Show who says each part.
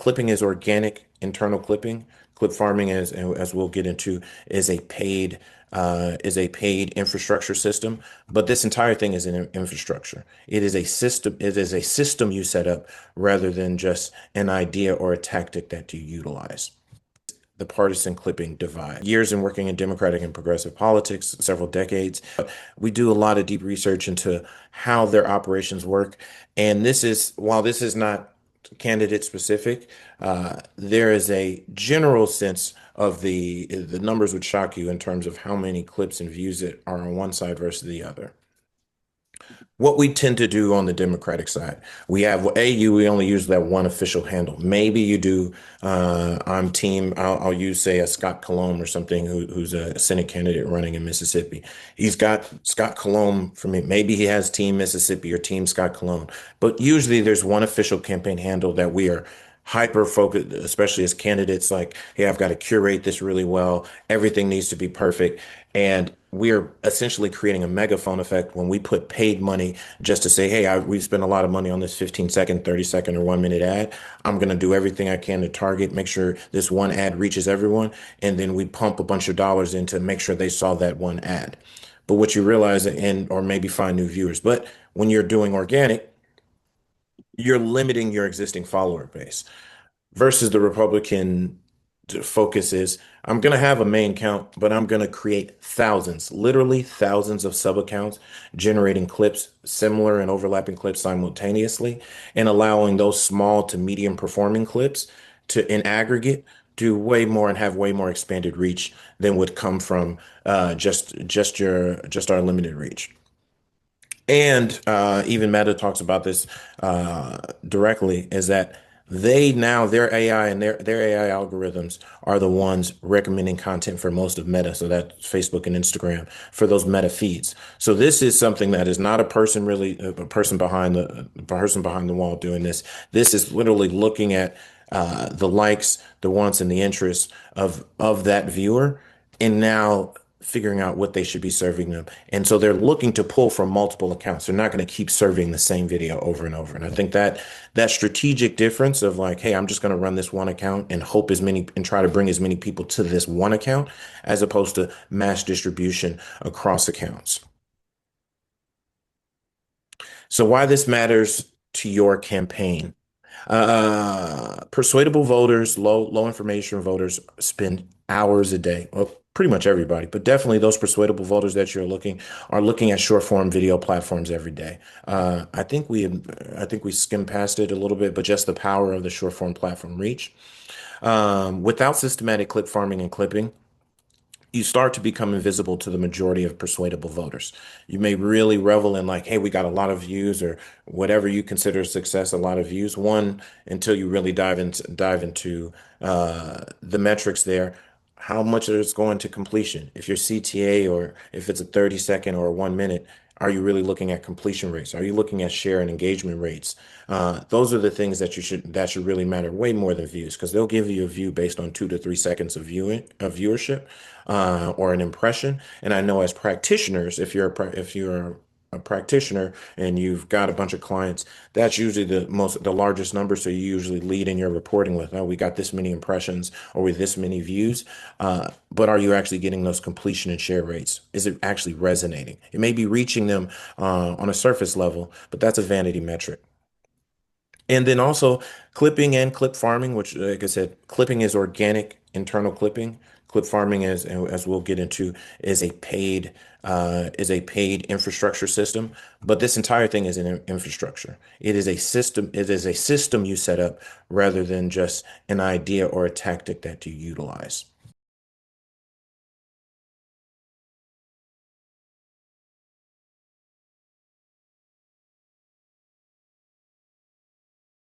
Speaker 1: clipping is organic internal clipping. Clip farming, as we'll get into, is a paid infrastructure system. But this entire thing is an infrastructure. It is a system. It is a system you set up rather than just an idea or a tactic that you utilize. The partisan clipping divide. Years in working in Democratic and progressive politics, several decades, we do a lot of deep research into how their operations work. And while this is not candidate specific, there is a general sense of the numbers would shock you in terms of how many clips and views that are on one side versus the other. What we tend to do on the Democratic side, we have we only use that one official handle. Maybe you do. I'll use, say, a Scott Colomb or something who's a Senate candidate running in Mississippi. He's got Scott Colomb for me. Maybe he has Team Mississippi or Team Scott Colomb. But usually there's one official campaign handle that we are hyper focused, especially as candidates, like, hey, I've got to curate this really well. Everything needs to be perfect. And we're essentially creating a megaphone effect when we put paid money just to say, hey, we spent a lot of money on this 15-second, 30-second, or 1-minute ad. I'm going to do everything I can to target, make sure this one ad reaches everyone. And then we pump a bunch of dollars in to make sure they saw that one ad. But what you realize, or maybe find new viewers, but when you're doing organic, you're limiting your existing follower base versus the Republican focus is I'm going to have a main count, but I'm going to create thousands, literally thousands of sub accounts, generating clips, similar and overlapping clips simultaneously, and allowing those small to medium performing clips to, in aggregate, do way more and have way more expanded reach than would come from just our limited reach. And even Meta talks about this directly, is that their AI and their AI algorithms are the ones recommending content for most of Meta. So that's Facebook and Instagram for those Meta feeds. So this is something that is not a person behind the wall doing this. This is literally looking at the likes, the wants, and the interests of that viewer, and now figuring out what they should be serving them. And so they're looking to pull from multiple accounts. They're not going to keep serving the same video over and over. And I think that strategic difference of like, hey, I'm just going to run this one account and try to bring as many people to this one account as opposed to mass distribution across accounts. So why this matters to your campaign. Persuadable voters, low information voters spend hours a day. Well, pretty much everybody, but definitely those persuadable voters that are looking at short form video platforms every day. I think we skimmed past it a little bit, but just the power of the short form platform reach. Without systematic clip farming and clipping, you start to become invisible to the majority of persuadable voters. You may really revel in like, hey, we got a lot of views or whatever you consider success, a lot of views. One, until you really dive into the metrics there, how much is going to completion? If your CTA or if it's a 30-second or a 1 minute, are you really looking at completion rates? Are you looking at share and engagement rates? Those are the things that should really matter way more than views, because they'll give you a view based on 2 to 3 seconds of viewership or an impression. And I know as practitioners, if you're a practitioner and you've got a bunch of clients, that's usually the largest number. So you usually lead in your reporting with, oh, we got this many impressions or with this many views. But are you actually getting those completion and share rates? Is it actually resonating? It may be reaching them on a surface level, but that's a vanity metric. And then also clipping and clip farming, which, like I said, clipping is organic internal clipping. Clip farming, as we'll get into, is a paid infrastructure system. But this entire thing is an infrastructure. It is a system. It is a system you set up rather than just an idea or a tactic that you utilize.